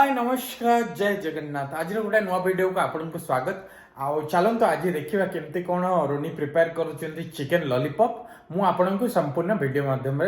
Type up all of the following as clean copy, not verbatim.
हाय नमस्कार जय जगन्नाथ आज गोटे नुआ वीडियो को आपको स्वागत आउ चलते आज देखा केमती कौन रोनी प्रिपेयर कर चिकेन लॉलीपॉप मु आपको संपूर्ण वीडियो माध्यम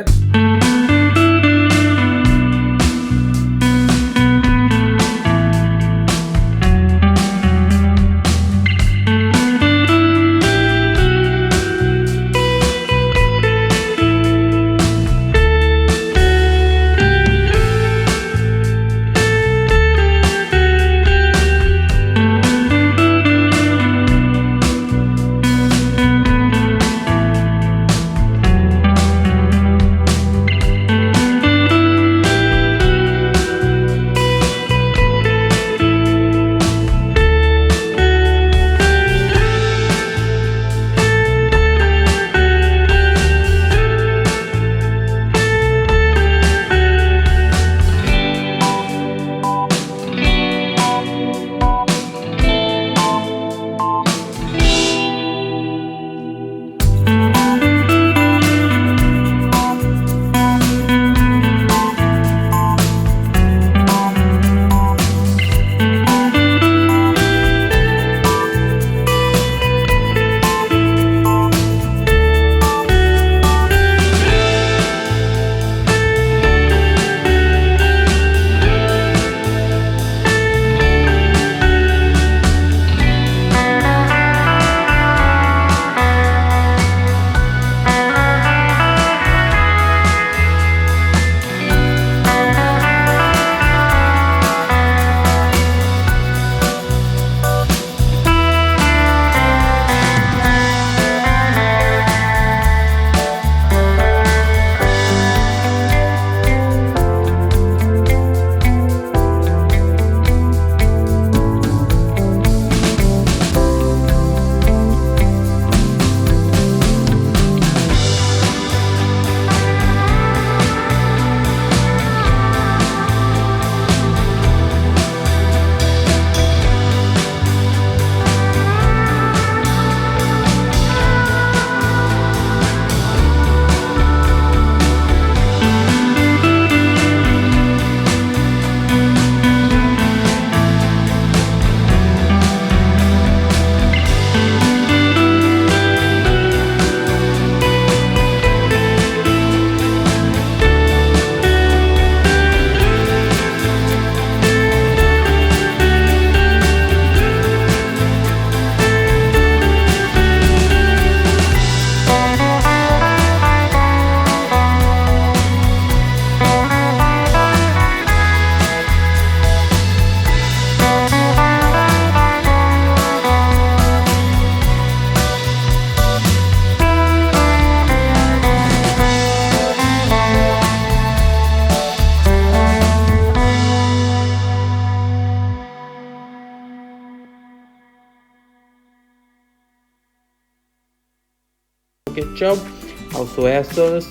केचप आउ सोया सॉस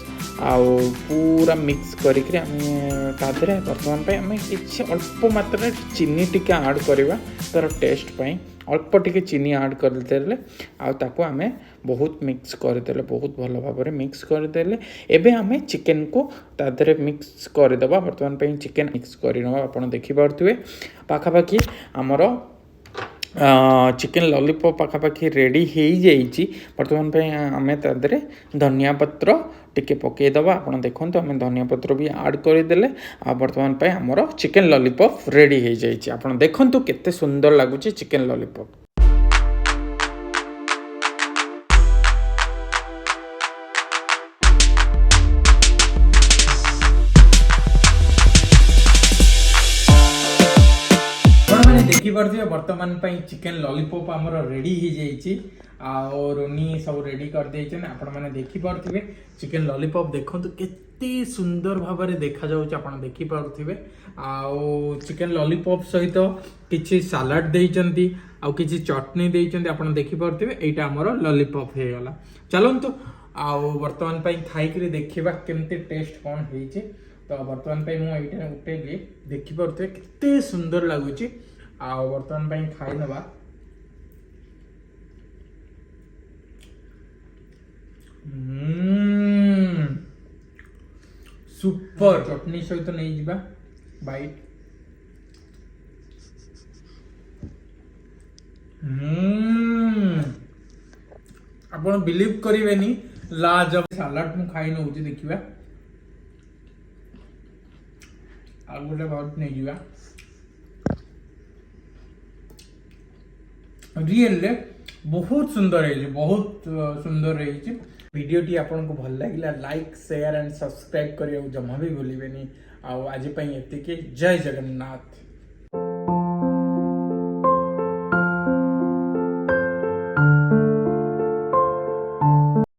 आउ पूरा मिक्स करके बर्तमान आम कि अल्प मात्रा चीनी टिके ऐड करवा तार टेस्ट पाई अल्प टिके चीनी ऐड करदे आम बहुत मिक्स करदे बहुत भल भाव मिक्स करदे एबे आम चिकेन को तादरे मिक्स करदे बर्तमान चिकेन मिक्स करना आप देखिपे पाखापाखि आमर चिकेन लॉलीपॉप पाखापाखि रेडी हो जाइए बर्तमान आम तादरे धनिया पत्र टिके पकईदबा आप देखो आम धनिया पत्र भी ऐड करदे बर्तमान आमर चिकेन लॉलीपॉप रेडी हो जाइए आप देखो केते सुंदर लगुच चिकेन लॉलीपॉप। देखिपे बर्तमान चिकेन लॉलीपॉप आमर रेडी हो जाइए रोनी सब रेडी कर देछन आपण माने देखिपे चिकेन लॉलीपॉप देखो केते सुंदर भाव में देखा जाउछ आपण देखिपे चिकेन लॉलीपॉप सहित किछि सलाड देइचंती आ किछि चटनी देइचंती आपण देखिपे एटा आमर लॉलीपॉप हे गला चलंतु आ वर्तमान खाई देखा केमती टेस्ट कौन होइछे तो वर्तमान मुझे उठेली देखिपे केते सुंदर लगुच वर्तमान खाई नवा सुपर चटनी सहित नहीं जावा बाइट ଆପଣ ବିଲିଭ କରିବେନି ଲାଜବ ସାଲାଡ ମୁଁ ଖାଇ ନଉଛି ଦେଖିବା ଆଉ ଗୋଟେ ବହୁତ ନେଇଯିବା ରିଏଲରେ ବହୁତ ସୁନ୍ଦର ହେଇଛି ଭିडियोटी आपको भल लगे लाइक शेयर एंड सब्सक्राइब करने जमा भी भूलें। आज एतिके जय जगन्नाथ।